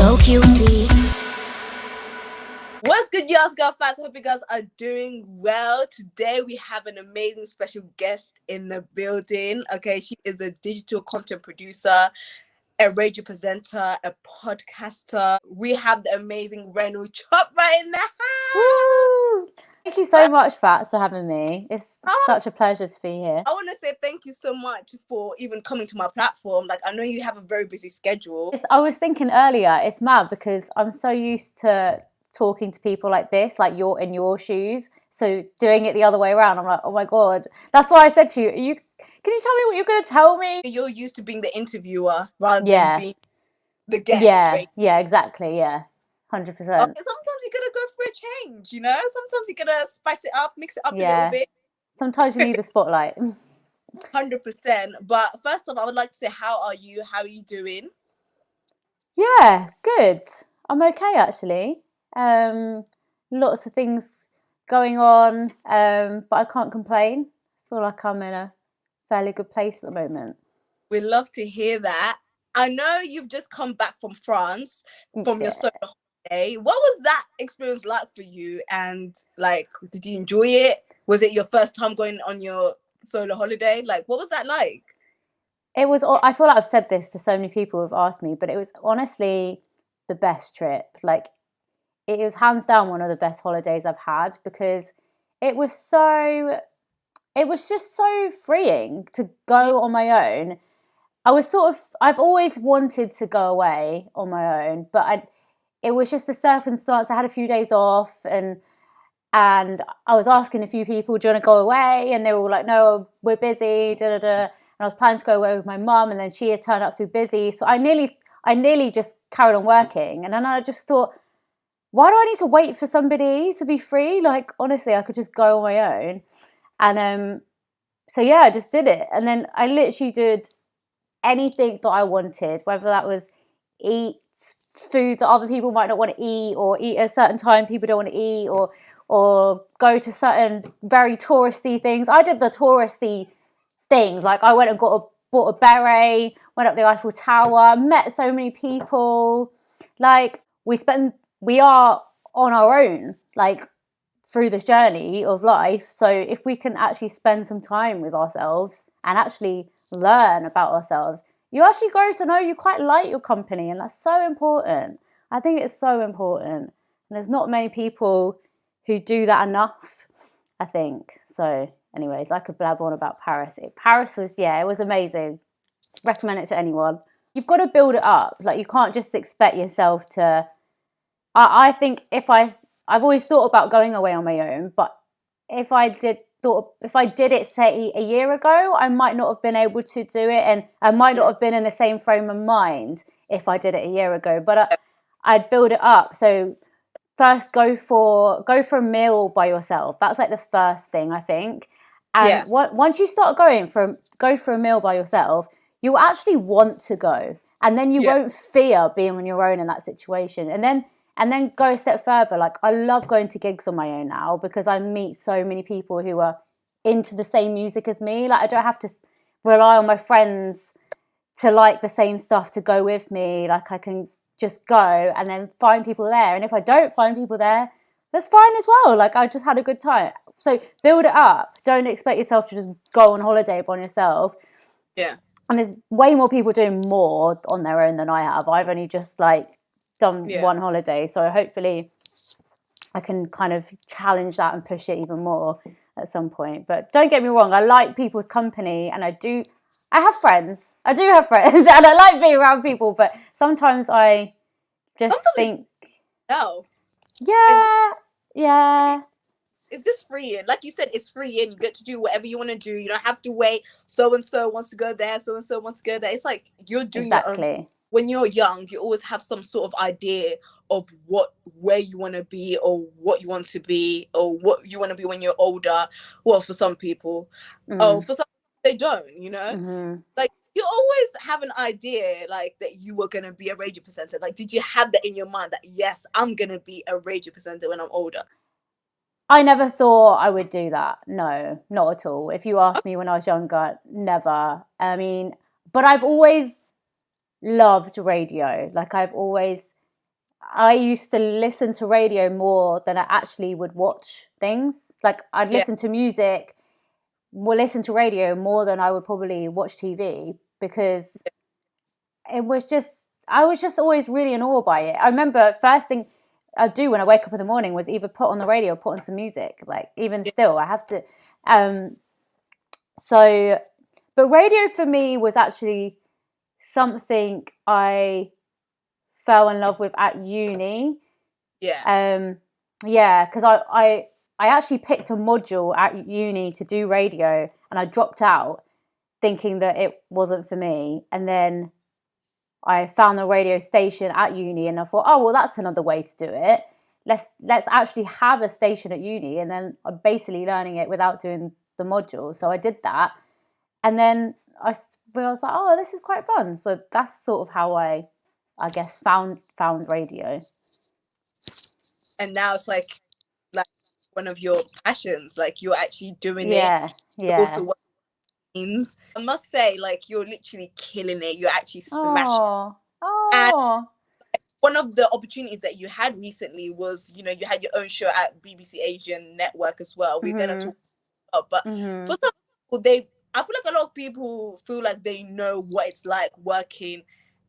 so cutesy. What's good, y'all? Girl Fats. I hope you guys are doing well. Today we have an amazing special guest in the building. Okay, she is a digital content producer, a radio presenter, a podcaster. We have the amazing Renu Chopra in the house. Woo! Thank you so much, Fats, for having me. It's such a pleasure to be here. I want to say thank you so much for even coming to my platform. Like, I know you have a very busy schedule. I was thinking earlier, it's mad because I'm so used to talking to people like this, like you're in your shoes. So doing it the other way around, I'm like, oh my God. That's why I said to you, can you tell me what you're going to tell me? You're used to being the interviewer rather than being the guest. Yeah, exactly. Yeah. 100%. Sometimes you gotta go for a change, you know? Sometimes you gotta spice it up, mix it up a little bit. Sometimes you need the spotlight. 100%. But first off, I would like to say, how are you? How are you doing? Yeah, good. I'm okay, actually. Lots of things going on, but I can't complain. I feel like I'm in a fairly good place at the moment. We love to hear that. I know you've just come back from France from your solo holiday. What was that experience like for you? And like, did you enjoy it? Was it your first time going on your solo holiday? Like, what was that like? It was, I feel like I've said this to so many people who've asked me, but it was honestly the best trip. Like, it was hands down one of the best holidays I've had because it was just so freeing to go on my own. I've always wanted to go away on my own, but it was just the circumstance. I had a few days off and I was asking a few people, do you want to go away? And they were all like, no, we're busy, da da da. And I was planning to go away with my mum, and then she had turned up so busy. So I nearly just carried on working. And then I just thought, why do I need to wait for somebody to be free? Like, honestly, I could just go on my own. And so yeah, I just did it. And then I literally did anything that I wanted, whether that was eat food that other people might not want to eat, or eat at a certain time people don't want to eat, or go to certain very touristy things. I did the touristy things. Like, I went and bought a beret, went up the Eiffel Tower, met so many people. Like, we are on our own, like, through this journey of life. So if we can actually spend some time with ourselves and actually learn about ourselves, you actually grow to know you quite like your company, and that's so important. I think it's so important, and there's not many people who do that enough, I think. So anyways, I could blab on about Paris. Paris was, it was amazing. Recommend it to anyone. You've got to build it up. Like, you can't just expect yourself to, I think I've always thought about going away on my own, but if I did it, say, a year ago, I might not have been able to do it, and I might not have been in the same frame of mind if I did it a year ago. But I'd build it up. So first, go for a meal by yourself. That's like the first thing, I think. And once you start go for a meal by yourself, you'll actually want to go, and then you won't fear being on your own in that situation. And then go a step further. Like, I love going to gigs on my own now because I meet so many people who are into the same music as me. Like, I don't have to rely on my friends to like the same stuff to go with me. Like, I can just go and then find people there. And if I don't find people there, that's fine as well. Like, I just had a good time. So build it up. Don't expect yourself to just go on holiday upon yourself. Yeah. And there's way more people doing more on their own than I have. I've only just done one holiday, so hopefully I can kind of challenge that and push it even more at some point. But don't get me wrong, I like people's company, and I do have friends and I like being around people, but sometimes I just think it's just freeing. Like you said, it's freeing. You get to do whatever you want to do. You don't have to wait, so and so wants to go there, so and so wants to go there. It's like you're doing your own. When you're young, you always have some sort of idea of where you want to be, or what you want to be, or what you want to be when you're older. Well, for some people, for some they don't. You know, like, you always have an idea, like, that you were gonna be a radio presenter. Like, did you have that in your mind that, yes, I'm gonna be a radio presenter when I'm older? I never thought I would do that. No, not at all. If you asked me when I was younger, never. I mean, but I've always loved radio. Like, I've always I used to listen to radio more than I actually would watch things. Like I'd listen to music, will listen to radio more than I would probably watch TV, because it was just, I was just always really in awe by it. I remember first thing I do when I wake up in the morning was either put on the radio or put on some music. Like even still, I have to. So, but radio for me was actually something I fell in love with at uni. Yeah, because I actually picked a module at uni to do radio, and I dropped out thinking that it wasn't for me. And then I found the radio station at uni, and I thought, oh well, that's another way to do it. Let's actually have a station at uni, and then I'm basically learning it without doing the module. So I did that, and then I was like, oh, this is quite fun. So that's sort of how I guess found radio. And now it's like one of your passions. Like you're actually doing it. Yeah. Also what it means. I must say, like you're literally killing it. You're actually smashing. And one of the opportunities that you had recently was, you had your own show at BBC Asian Network as well. We're gonna talk about, but for some people, I feel like a lot of people feel like they know what it's like working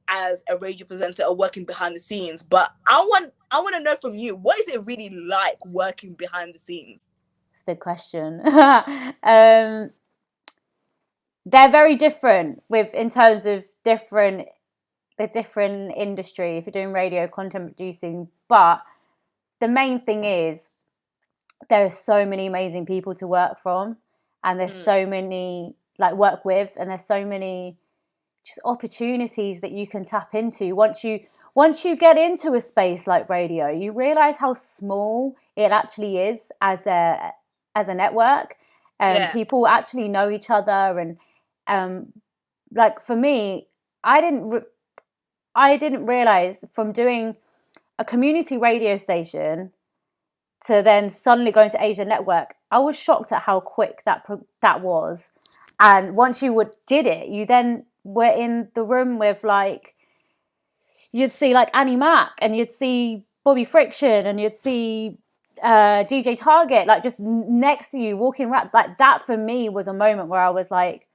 as a radio presenter or working behind the scenes. But I want to know from you, what is it really like working behind the scenes? It's a big question. They're very different in terms of the different industry if you're doing radio content producing, but the main thing is there are so many amazing people to work from, and there's so many work with, and there's so many just opportunities that you can tap into once you get into a space like radio. You realize how small it actually is as a network. People actually know each other, and like for me, I didn't realize from doing a community radio station to then suddenly going to Asia Network, I was shocked at how quick that was. And once you did it, you then were in the room with you'd see Annie Mac, and you'd see Bobby Friction, and you'd see DJ Target, just next to you walking around. Like that for me was a moment where I was like,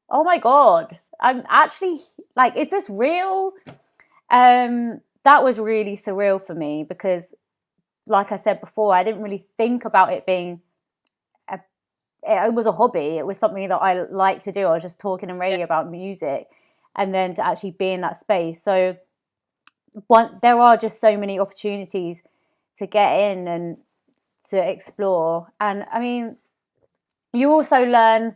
oh my God, I'm actually is this real? That was really surreal for me because, like I said before, I didn't really think about it being it was a hobby. It was something that I like to do. I was just talking on radio about music, and then to actually be in that space. So there are just so many opportunities to get in and to explore. And I mean, you also learn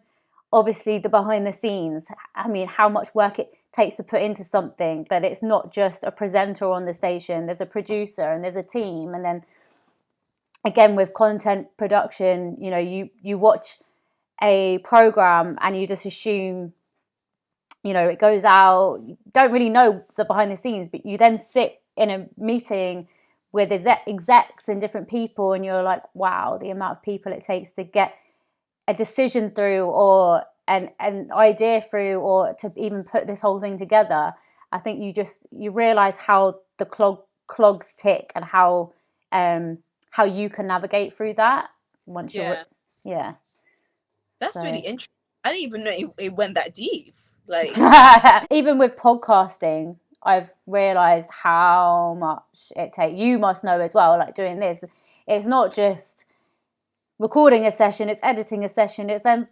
obviously the behind the scenes. I mean, how much work it takes to put into something, that it's not just a presenter on the station. There's a producer and there's a team. And then again, with content production, you watch a program and you just assume, it goes out. You don't really know the behind the scenes, but you then sit in a meeting with execs and different people, and you're like, wow, the amount of people it takes to get a decision through, or an idea through, or to even put this whole thing together. I think you realize how the clogs tick, and how you can navigate through that once you're That's really interesting. I didn't even know it went that deep. Even with podcasting, I've realized how much it takes. You must know as well, doing this, it's not just recording a session, it's editing a session, it's then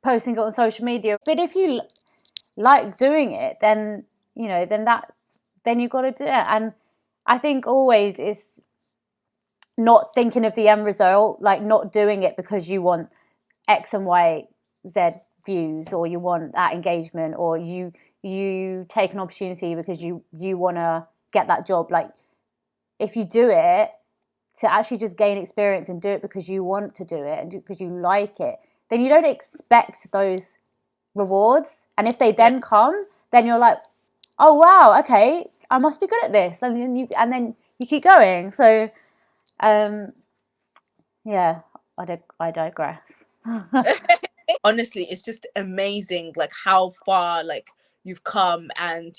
posting it on social media. But if you like doing it, then then you've got to do it. And I think always is not thinking of the end result, not doing it because you want X and Y, Z views, or you want that engagement, or you take an opportunity because you want to get that job. If you do it to actually just gain experience and do it because you want to do it and because you like it, then you don't expect those rewards. And if they then come, then you're like, oh wow, okay, I must be good at this, and then you keep going. So I digress. Honestly, it's just amazing how far you've come, and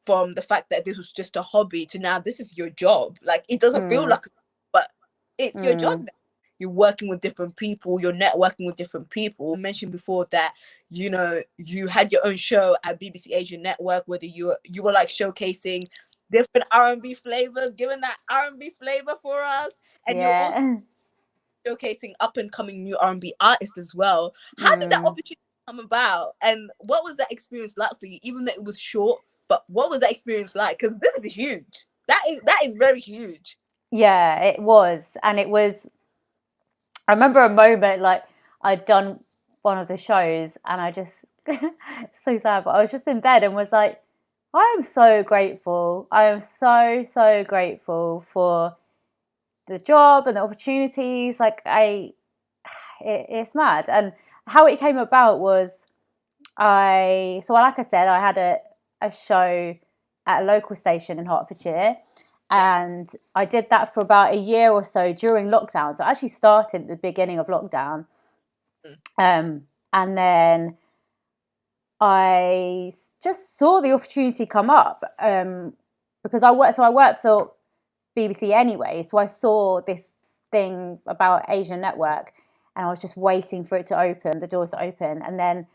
from the fact that this was just a hobby to now this is your job. Like, it doesn't feel like, but it's your job now. You're working with different people, you're networking with different people. I mentioned before that, you know, you had your own show at BBC Asian Network, whether you were like showcasing different R&B flavors, giving that R&B flavor for us, and you're also showcasing up and coming new R&B artists as well. How did that opportunity come about, and what was that experience like for you? Even though it was short, but what was that experience like? Because this is huge. That is very huge. Yeah, it was, and it was. I remember a moment like I'd done one of the shows, and I just so sad, but I was just in bed and was like, I am so grateful. I am so grateful for the job and the opportunities. Like it's mad. And how it came about was like I said, I had a show at a local station in Hertfordshire, and I did that for about a year or so during lockdown. So I actually started at the beginning of lockdown, and then I just saw the opportunity come up, because I worked for BBC anyway, so I saw this thing about Asian Network, and I was just waiting for it to open, the doors to open, and then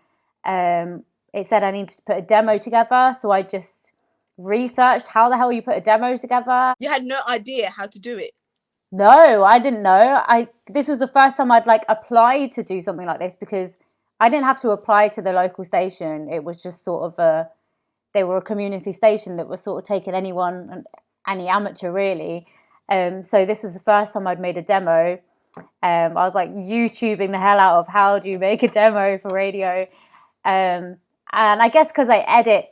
it said I needed to put a demo together, so I just researched how the hell you put a demo together. You had no idea how to do it? No, I didn't know. This was the first time I'd like applied to do something like this, because I didn't have to apply to the local station. It was just sort of they were a community station that was sort of taking anyone, any amateur really. So this was the first time I'd made a demo. I was like YouTubing the hell out of how do you make a demo for radio. And I guess because I edit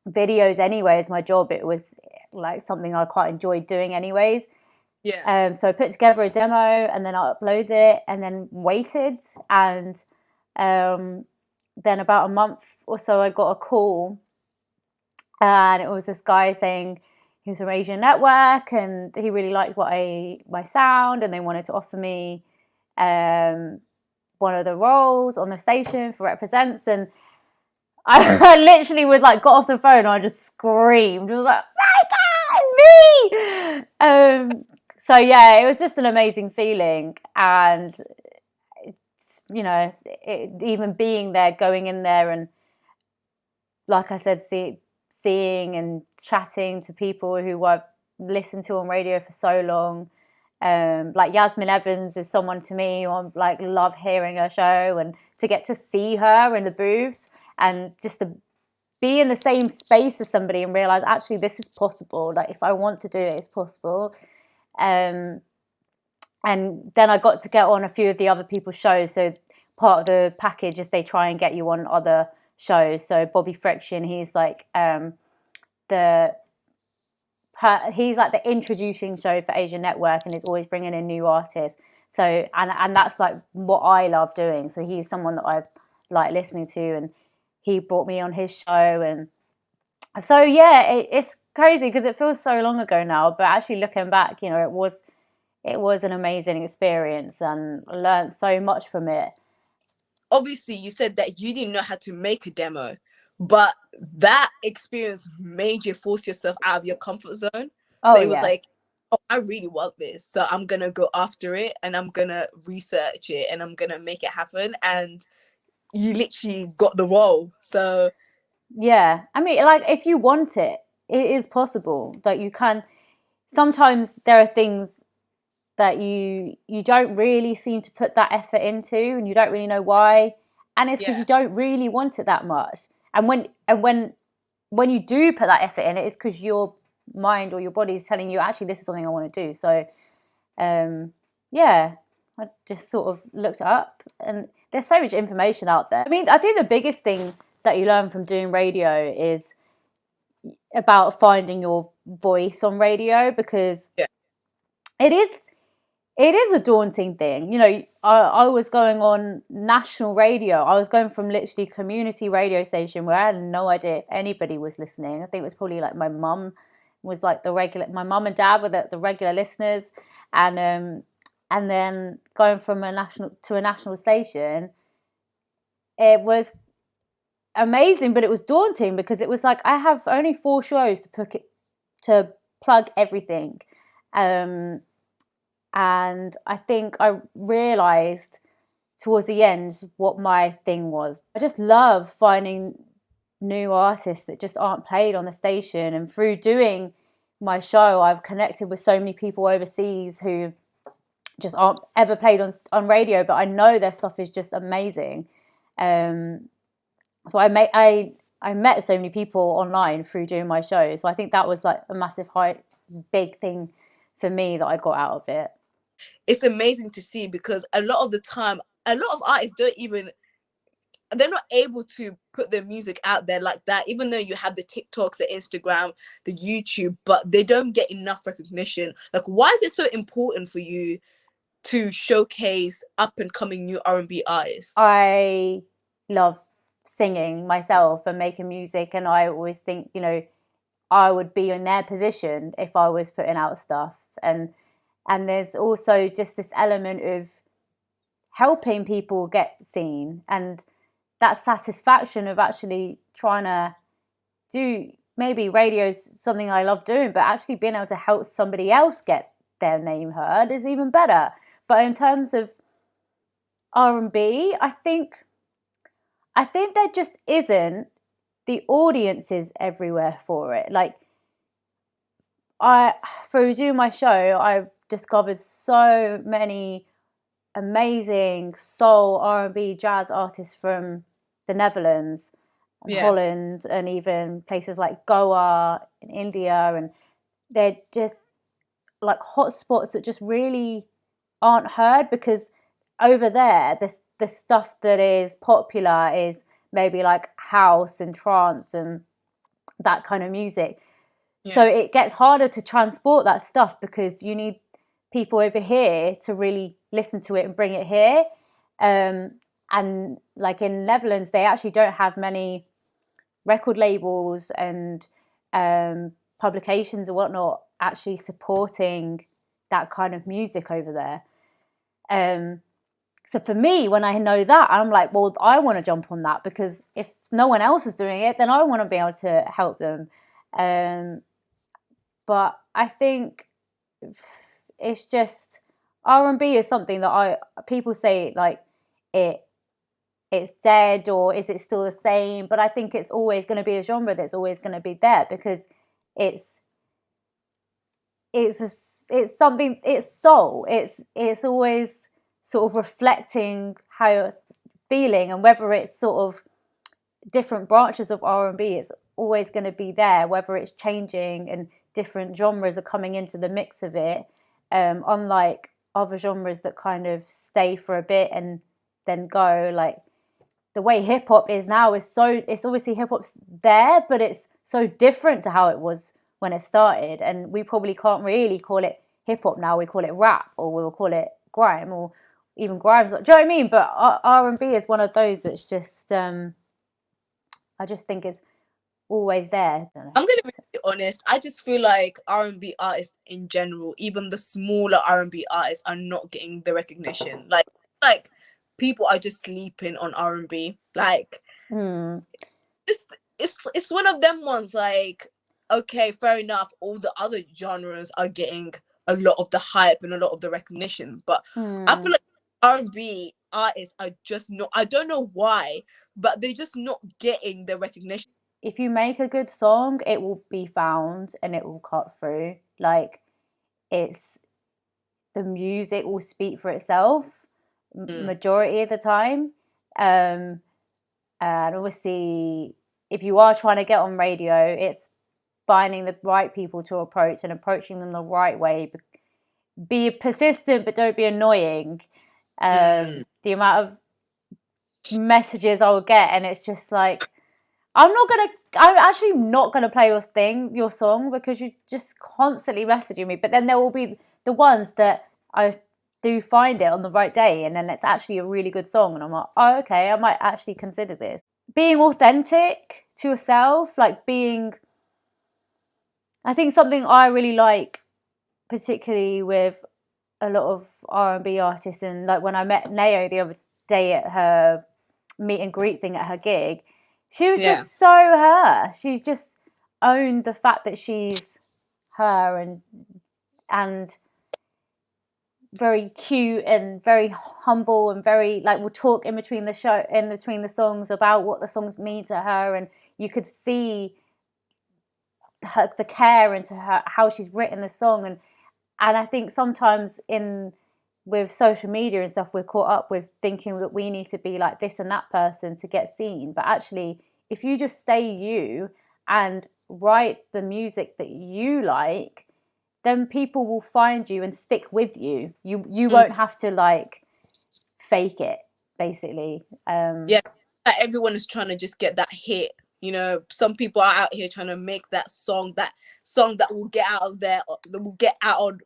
videos anyway as my job, it was like something I quite enjoyed doing anyways. Yeah. So I put together a demo, and then I uploaded it, and then waited, and then about a month or so I got a call, and it was this guy saying he was from Asian Network and he really liked my sound, and they wanted to offer me one of the roles on the station for Represents. And I literally was like, got off the phone and I just screamed. I was like, my God, me! So yeah, it was just an amazing feeling. And it's, you know, even being there, going in there, and like I said, seeing and chatting to people who I've listened to on radio for so long. Like Yasmin Evans is someone to me who I like love hearing her show, and to get to see her in the booth and just to be in the same space as somebody and realize actually this is possible. Like if I want to do it, it's possible. And then I got to get on a few of the other people's shows. So part of the package is they try and get you on other shows. So Bobby Friction, he's like he's like the introducing show for Asian Network, and is always bringing in new artists. So and that's like what I love doing. So he's someone that I've like listening to, and he brought me on his show. And so yeah, it's crazy because it feels so long ago now, but actually looking back, you know, it was an amazing experience, and I learned so much from it. Obviously, you said that you didn't know how to make a demo, but that experience made you force yourself out of your comfort zone. So it was like, oh, I really want this, so I'm gonna go after it, and I'm gonna research it, and I'm gonna make it happen. And you literally got the role. So yeah, I mean, like if you want it, it is possible that you can. Sometimes there are things that you don't really seem to put that effort into, and you don't really know why, and it's because you don't really want it that much. And when you do put that effort in, it's because your mind or your body is telling you actually this is something I want to do. So yeah, I just sort of looked it up, and there's so much information out there. I mean, I think the biggest thing that you learn from doing radio is about finding your voice on radio, because it is a daunting thing. You know, I was going on national radio. I was going from literally community radio station where I had no idea if anybody was listening. I think it was probably like my mum was like my mum and dad were the regular listeners. And then going from a national station, it was amazing, but it was daunting because it was like I have only 4 shows to plug everything, and I think I realized towards the end what my thing was. I just love finding new artists that just aren't played on the station, and through doing my show I've connected with so many people overseas who just aren't ever played on radio, but I know their stuff is just amazing. So I met so many people online through doing my show, so I think that was like a massive big thing for me that I got out of it. It's amazing to see, because a lot of the time a lot of artists they're not able to put their music out there like that, even though you have the TikToks, the Instagram, the YouTube, but they don't get enough recognition. Like, why is it so important for you to showcase up and coming new R&B artists? I love singing myself and making music, and I always think, I would be in their position if I was putting out stuff, and there's also just this element of helping people get seen, and that satisfaction of actually trying to do, maybe radio's something I love doing, but actually being able to help somebody else get their name heard is even better. But in terms of R&B, I think there just isn't the audiences everywhere for it. Like, through doing my show, I've discovered so many amazing soul, R&B, jazz artists from the Netherlands and Holland, and even places like Goa in India, and they're just like hotspots that just really aren't heard, because over there the stuff that is popular is maybe like house and trance and that kind of music. So it gets harder to transport that stuff because you need people over here to really listen to it and bring it here. And like in Netherlands, they actually don't have many record labels and publications and whatnot actually supporting that kind of music over there. So for me, when I know that, I'm like, well, I want to jump on that, because if no one else is doing it, then I want to be able to help them. But I think it's just, R&B is something that people say like it's dead, or is it still the same? But I think it's always going to be a genre that's always going to be there, because it's something, it's soul. It's always sort of reflecting how you're feeling, and whether it's sort of different branches of R&B, it's always going to be there, whether it's changing and different genres are coming into the mix of it, unlike other genres that kind of stay for a bit and then go. Like the way hip hop is now it's obviously hip hop's there, but it's so different to how it was when it started, and we probably can't really call it hip hop now. We call it rap, or we'll call it grime, or even grime's. Do you know what I mean? But R&B is one of those that's just I just think it's always there. I'm gonna be honest. I just feel like R&B artists in general, even the smaller R&B artists, are not getting the recognition. Like people are just sleeping on R&B. Like, just it's one of them ones. Like, okay, fair enough. All the other genres are getting a lot of the hype and a lot of the recognition, but I feel like R&B artists are just not. I don't know why, but they're just not getting the recognition. If you make a good song, it will be found and it will cut through. Like, it's, the music will speak for itself majority of the time. And obviously, if you are trying to get on radio, it's finding the right people to approach and approaching them the right way. Be persistent, but don't be annoying. The amount of messages I will get, and it's just like, I'm actually not gonna play your song, because you're just constantly messaging me. But then there will be the ones that I do find it on the right day, and then it's actually a really good song, and I'm like, oh, okay, I might actually consider this. Being authentic to yourself, like I think something I really like, particularly with a lot of R&B artists, and like when I met Nao the other day at her meet and greet thing at her gig, She was just so her. She just owned the fact that she's her, and very cute and very humble and very like will talk in between the songs about what the songs mean to her, and you could see her, the care into her, how she's written the song. And I think sometimes with social media and stuff, we're caught up with thinking that we need to be like this and that person to get seen. But actually, if you just stay you and write the music that you like, then people will find you and stick with you. You won't have to like fake it, basically. Everyone is trying to just get that hit. You know, some people are out here trying to make that song that will get out of there, that will get out on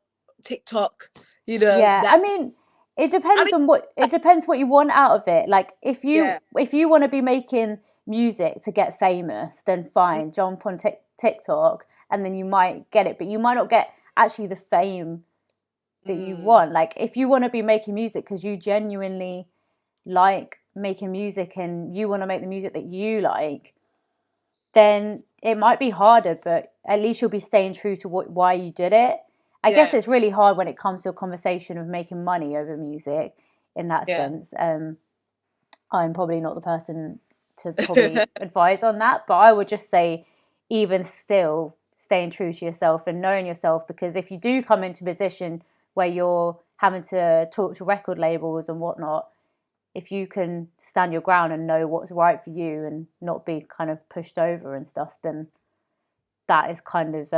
TikTok. You know, I mean, it depends on what you want out of it. Like if you want to be making music to get famous, then fine, jump on TikTok, and then you might get it, but you might not get actually the fame that you want. Like if you want to be making music because you genuinely like making music and you want to make the music that you like, then it might be harder, but at least you'll be staying true to why you did it. I guess it's really hard when it comes to a conversation of making money over music in that sense. I'm probably not the person to probably advise on that, but I would just say even still staying true to yourself and knowing yourself, because if you do come into a position where you're having to talk to record labels and whatnot, if you can stand your ground and know what's right for you and not be kind of pushed over and stuff, then that is kind of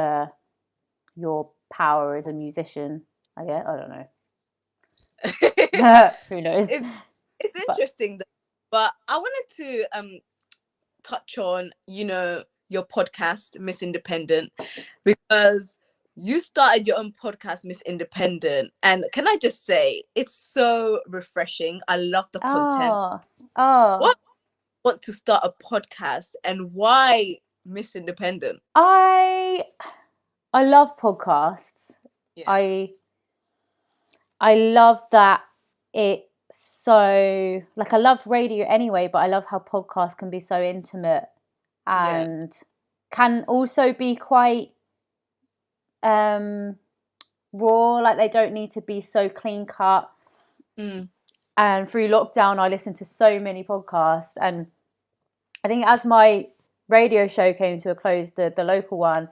your power as a musician, I guess. I don't know. Who knows? It's interesting, but I wanted to touch on, you know, your podcast, Miss Independent, because you started your own podcast, Miss Independent, and can I just say it's so refreshing. I love the content. What want to start a podcast, and why Miss Independent? I love podcasts. I love that it's so, like, I loved radio anyway, but I love how podcasts can be so intimate and can also be quite raw. Like they don't need to be so clean cut. And through lockdown, I listened to so many podcasts, and I think as my radio show came to a close, the local one,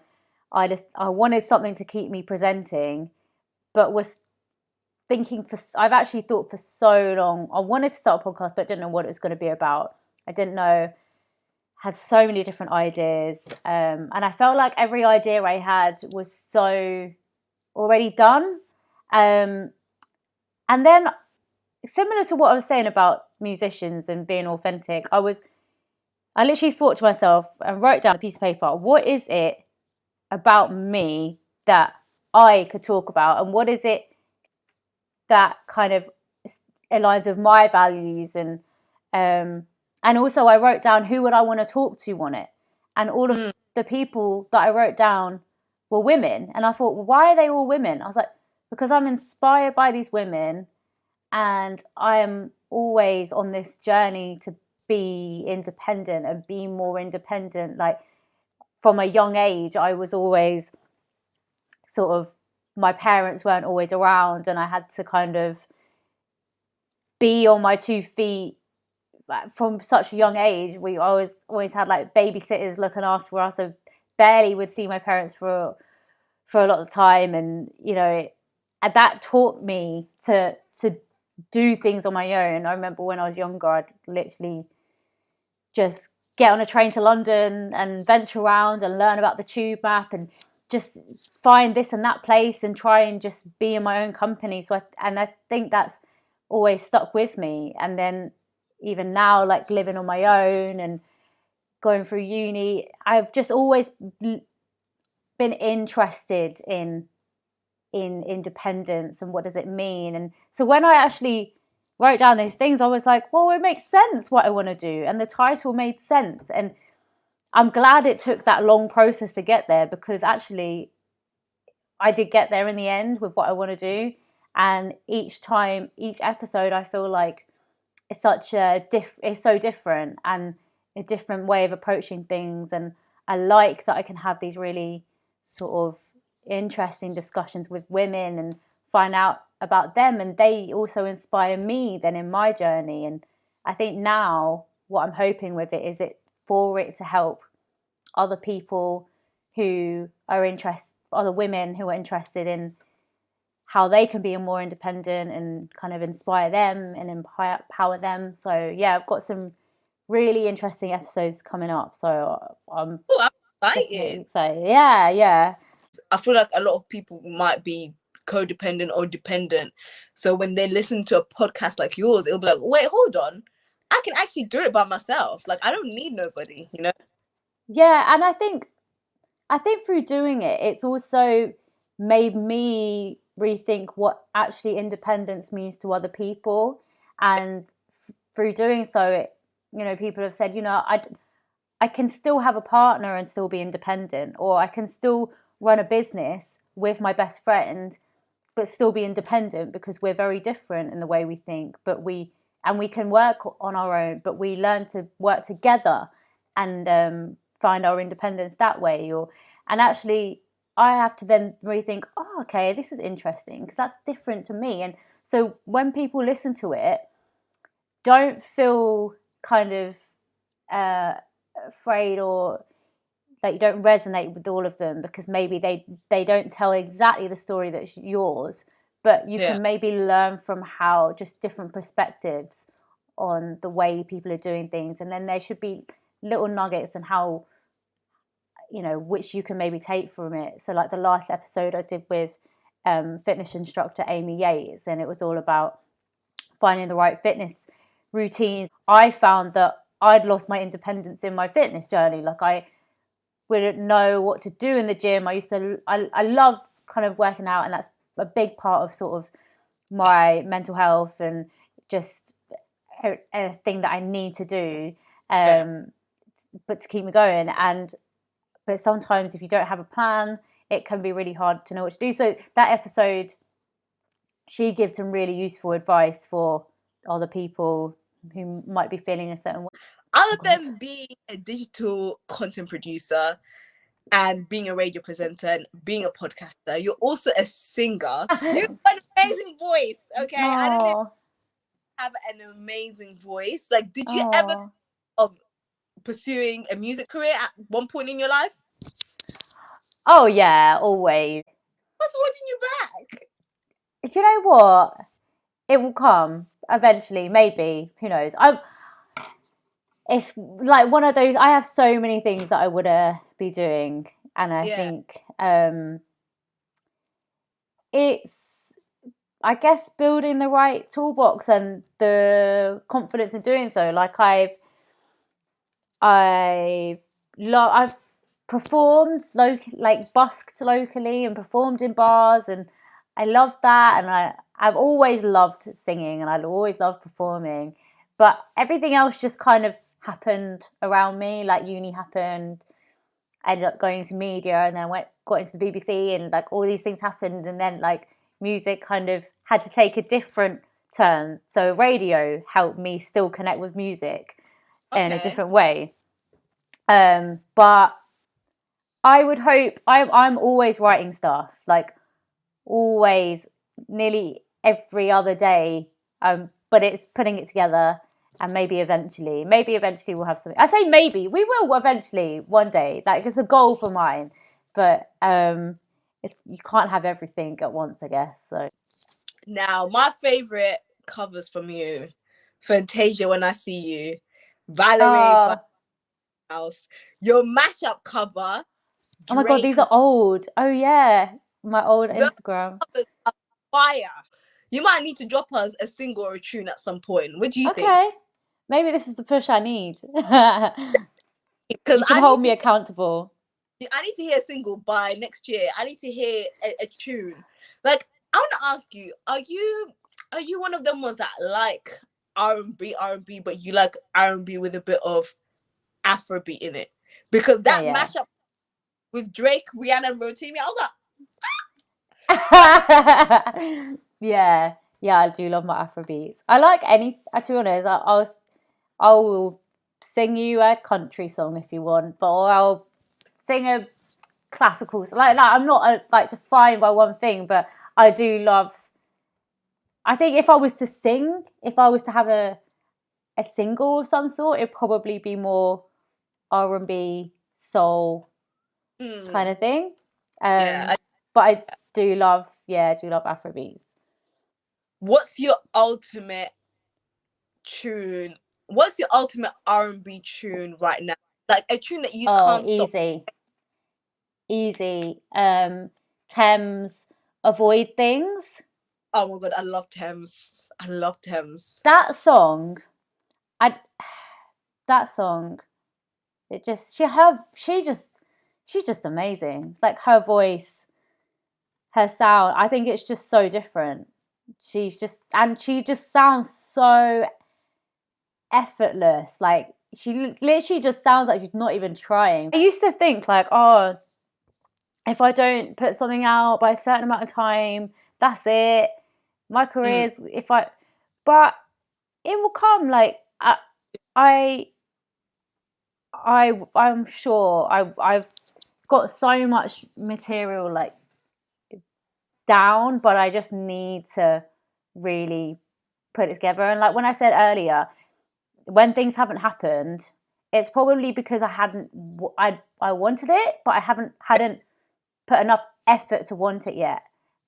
I wanted something to keep me presenting, but was I've actually thought for so long, I wanted to start a podcast, but didn't know what it was going to be about. I didn't know, had so many different ideas. And I felt like every idea I had was so already done. And then similar to what I was saying about musicians and being authentic, I literally thought to myself and wrote down a piece of paper, what is it about me that I could talk about? And what is it that kind of aligns with my values? And also I wrote down who would I want to talk to on it, and all of the people that I wrote down were women. And I thought, well, why are they all women? I was like, because I'm inspired by these women, and I am always on this journey to be independent and be more independent. Like from a young age, I was always sort of, my parents weren't always around, and I had to kind of be on my 2 feet from such a young age. We always had like babysitters looking after us. I barely would see my parents for a lot of time, and you know, and that taught me to do things on my own. I remember when I was younger, I'd literally just get on a train to London and venture around and learn about the tube map and just find this and that place and try and just be in my own company. So I think that's always stuck with me. And then even now, like living on my own and going through uni, I've just always been interested in independence and what does it mean. And so when I actually wrote down these things, I was like, well, it makes sense what I want to do, and the title made sense. And I'm glad it took that long process to get there, because actually I did get there in the end with what I want to do. And each episode, I feel like it's so different, and a different way of approaching things, and I like that I can have these really sort of interesting discussions with women and find out about them, and they also inspire me then in my journey. And I think now what I'm hoping with it is for it to help other people who are interested, other women who are interested in how they can be more independent and kind of inspire them and empower them. So yeah, I've got some really interesting episodes coming up. So I'm excited. So yeah. I feel like a lot of people might be codependent or dependent. So when they listen to a podcast like yours, it'll be like, wait, hold on. I can actually do it by myself. Like, I don't need nobody, you know? Yeah, and I think through doing it, it's also made me rethink what actually independence means to other people. And through doing so, people have said, I can still have a partner and still be independent, or I can still run a business with my best friend, but still be independent, because we're very different in the way we think, and we can work on our own, but we learn to work together and find our independence that way. And actually, I have to then rethink, oh, okay, this is interesting because that's different to me. And so when people listen to it, don't feel kind of afraid, or like you don't resonate with all of them, because maybe they don't tell exactly the story that's yours, but you can maybe learn from how just different perspectives on the way people are doing things. And then there should be little nuggets and how, which you can maybe take from it. So like the last episode I did with fitness instructor Amy Yates, and it was all about finding the right fitness routines. I found that I'd lost my independence in my fitness journey. Like I wouldn't know what to do in the gym. I love kind of working out, and that's a big part of sort of my mental health and just a thing that I need to do, but to keep me going. But sometimes if you don't have a plan, it can be really hard to know what to do. So that episode, she gives some really useful advice for other people who might be feeling a certain way. Other than being a digital content producer and being a radio presenter and being a podcaster, you're also a singer. You've got an amazing voice, okay? I don't know if you have an amazing voice. Like, did you ever of pursuing a music career at one point in your life? Oh yeah, always. What's holding you back? Do you know what? It will come eventually, maybe. Who knows? It's like one of those. I have so many things that I would be doing, and I think it's, I guess, building the right toolbox and the confidence in doing so. Like I've performed like busked locally and performed in bars, and I love that. And I've always loved singing, and I've always loved performing, but everything else just kind of happened around me. Like uni happened, I ended up going into media, and then got into the BBC, and like all these things happened, and then like music kind of had to take a different turn. So radio helped me still connect with music in a different way. But I would hope, I'm always writing stuff, like always, nearly every other day. But it's putting it together, and maybe eventually we'll have something. I say maybe we will eventually one day. Like it's a goal for mine, but you can't have everything at once, I guess. So now, my favorite covers from you: Fantasia, When I See You, Valerie, House, your mashup cover. Drake, oh my god, these are old. Oh yeah, my old Instagram. Fire. You might need to drop us a single or a tune at some point. What do you think? Okay, maybe this is the push I need. Because you can hold me accountable. I need to hear a single by next year. I need to hear a tune. Like, I want to ask you: Are you one of them ones that like R&B, but you like R&B with a bit of Afrobeat in it? Because that mashup with Drake, Rihanna, and Rotimi, I was like, yeah, I do love my Afrobeats. I like any. To be honest, I will sing you a country song if you want, or I'll sing a classical song. Like I'm not like defined by one thing, but I do love. I think if I was to sing, if I was to have a single of some sort, it'd probably be more R&B, soul kind of thing. Yeah, but I do love Afrobeats. What's your ultimate tune? What's your ultimate R&B tune right now? Like a tune that you can't stop. Easy. Thames, Avoid Things. Oh my god, I love Thames. I love Thames. That song, that song, it just she's just amazing. Like her voice, her sound, I think it's just so different. She just sounds so effortless. Like she literally just sounds like she's not even trying. I used to think like, oh, if I don't put something out by a certain amount of time, that's it. My career's but it will come. Like I'm sure I've got so much material like down, but I just need to really put it together. And like when I said earlier, when things haven't happened, it's probably because I wanted it, but I hadn't put enough effort to want it yet.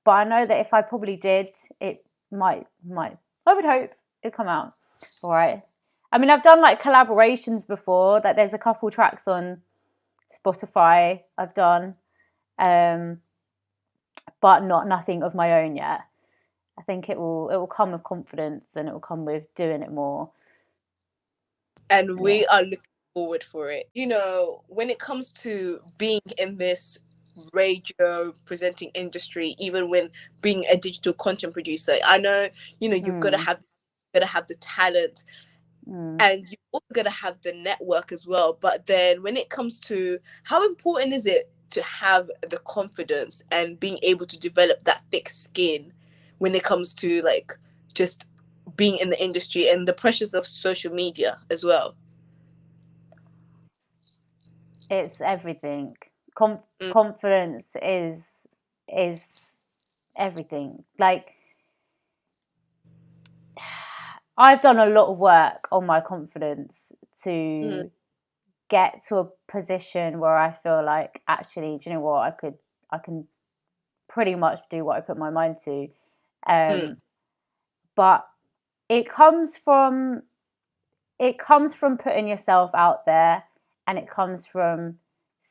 But I know that if I probably did, it might I would hope it'd come out all right. I mean, I've done like collaborations before. That there's a couple tracks on Spotify I've done, but nothing of my own yet. I think it will come with confidence, and it will come with doing it more. And we are looking forward for it. You know, when it comes to being in this radio presenting industry, even when being a digital content producer, I know, you know, you've got to have the talent, and you've also got to have the network as well. But then when it comes to how important is it to have the confidence and being able to develop that thick skin when it comes to like just being in the industry and the pressures of social media as well? It's everything. Confidence is everything. Like I've done a lot of work on my confidence to get to a position where I feel like actually, do you know what, I can pretty much do what I put my mind to. But it comes from putting yourself out there, and it comes from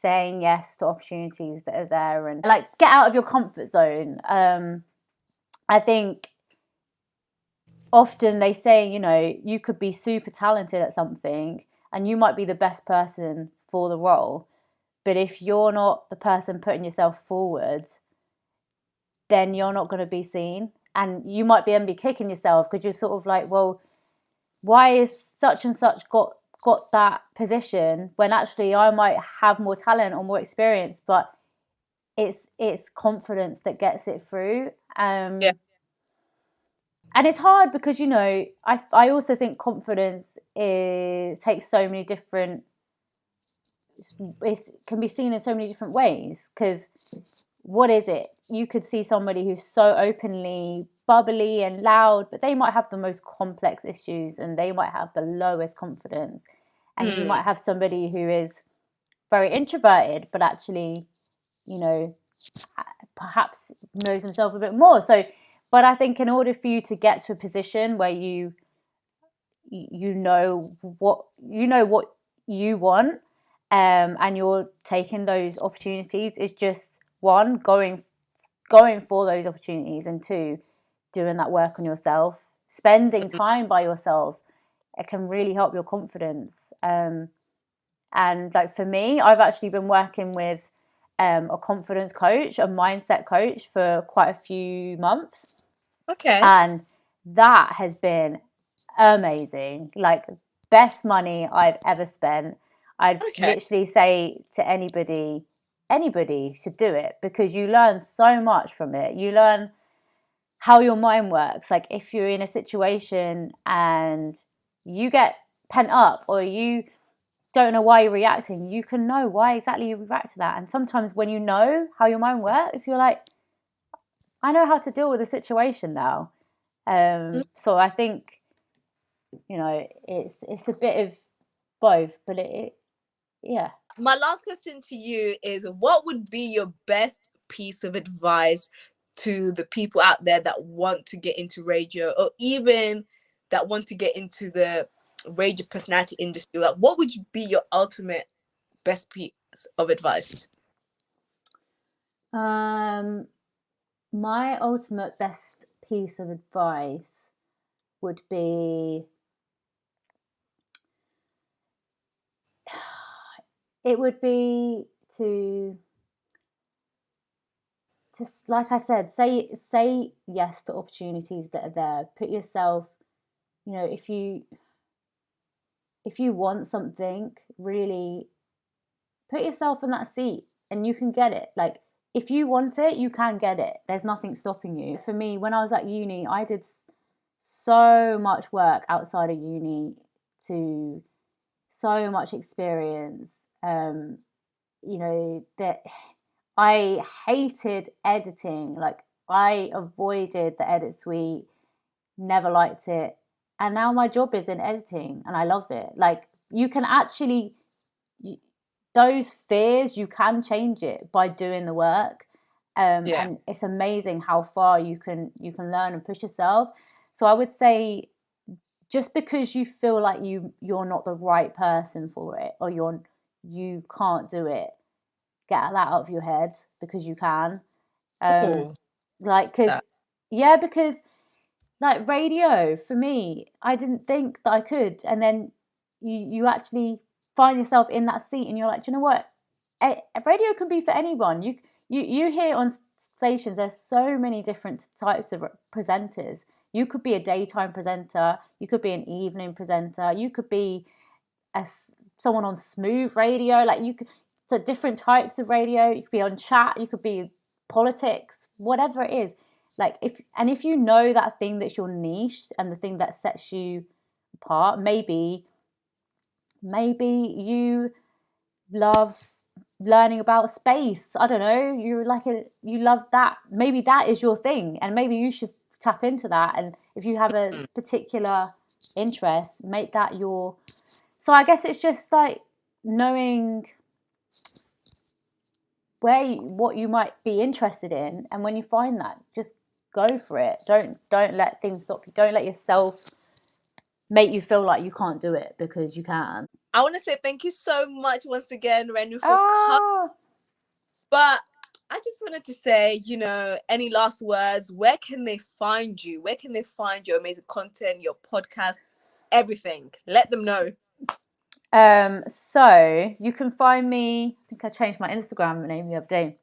saying yes to opportunities that are there, and like get out of your comfort zone. I think often they say, you know, you could be super talented at something and you might be the best person for the role, but if you're not the person putting yourself forward, then you're not going to be seen, and you might be kicking yourself because you're sort of like, well, why is such and such got that position when actually I might have more talent or more experience, but it's confidence that gets it through. And it's hard because, you know, I also think confidence takes so many different, it can be seen in so many different ways. Because what is it? You could see somebody who's so openly bubbly and loud, but they might have the most complex issues and they might have the lowest confidence. And you might have somebody who is very introverted, but actually, you know, perhaps knows himself a bit more. So, but I think in order for you to get to a position where you know what you want, and you're taking those opportunities, is just one, going for those opportunities, and two, doing that work on yourself, spending time by yourself. It can really help your confidence. And like for me, I've actually been working with a confidence coach, a mindset coach, for quite a few months. Okay. And that has been amazing. Like, best money I've ever spent. I'd literally say to anybody should do it, because you learn so much from it. You learn how your mind works. Like if you're in a situation and you get pent up, or you don't know why you're reacting, you can know why exactly you react to that. And sometimes when you know how your mind works, you're like, I know how to deal with the situation now. So I think, it's a bit of both, but yeah. My last question to you is, what would be your best piece of advice to the people out there that want to get into radio, or even that want to get into the radio personality industry? Like, what would be your ultimate best piece of advice? My ultimate best piece of advice would be, it would be to like I said, say yes to opportunities that are there. Put yourself, if you want something, really put yourself in that seat and you can get it. Like, if you want it, you can get it. There's nothing stopping you. For me, when I was at uni, I did so much work outside of uni, to so much experience. That I hated editing. Like, I avoided the edit suite, never liked it. And now my job is in editing and I love it. Like, you can actually, those fears, you can change it by doing the work. And it's amazing how far you can learn and push yourself. So I would say, just because you feel like you're not the right person for it, or you can't do it, get that out of your head, because you can. Because like radio, for me, I didn't think that I could, and then you actually find yourself in that seat, and you're like, do you know what? Radio can be for anyone. You hear on stations, there's so many different types of presenters. You could be a daytime presenter, you could be an evening presenter, you could be someone on smooth radio. Like, so different types of radio. You could be on chat, you could be politics, whatever it is. Like, if you know that thing that's your niche and the thing that sets you apart, maybe you love learning about space. I don't know, you love that. Maybe that is your thing, and maybe you should tap into that. And if you have a particular interest, make that your. So I guess it's just like knowing what you might be interested in, and when you find that, just go for it. Don't let things stop you. Don't let yourself make you feel like you can't do it, because you can. I want to say thank you so much once again, Renu, for coming. But I just wanted to say, any last words? Where can they find you? Where can they find your amazing content, your podcast, everything? Let them know. So you can find me, I think I changed my Instagram name the other day.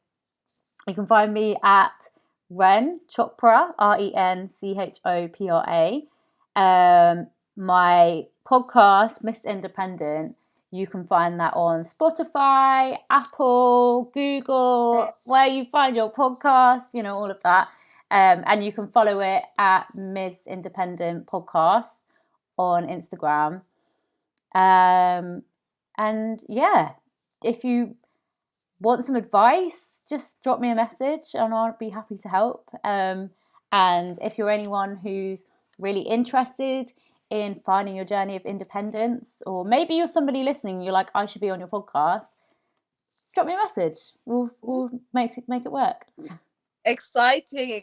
You can find me at Ren Chopra, RenChopra. My podcast, Miss Independent, you can find that on Spotify, Apple, Google, where you find your podcast, all of that. And you can follow it at Miss Independent Podcast on Instagram. And yeah, if you want some advice, just drop me a message and I'll be happy to help. And if you're anyone who's really interested in finding your journey of independence, or maybe you're somebody listening, you're like, I should be on your podcast, drop me a message. We'll make it work. Exciting.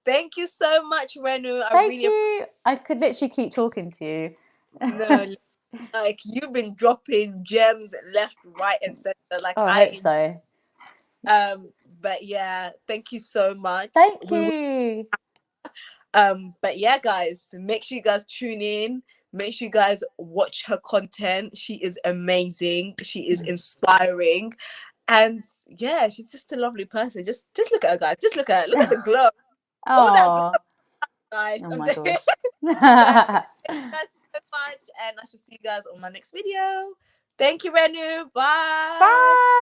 Thank you so much, Renu. Thank you. I could literally keep talking to you. No, like, you've been dropping gems left, right, and center. Like, I hope so. But yeah, thank you so much. Thank you. But yeah, guys, make sure you guys tune in. Make sure you guys watch her content. She is amazing. She is inspiring. And yeah, she's just a lovely person. Just look at her, guys. Just look at her. Look at the glow. All that glow, guys. Oh my gosh. Thank you guys so much. And I shall see you guys on my next video. Thank you, Renu. Bye. Bye.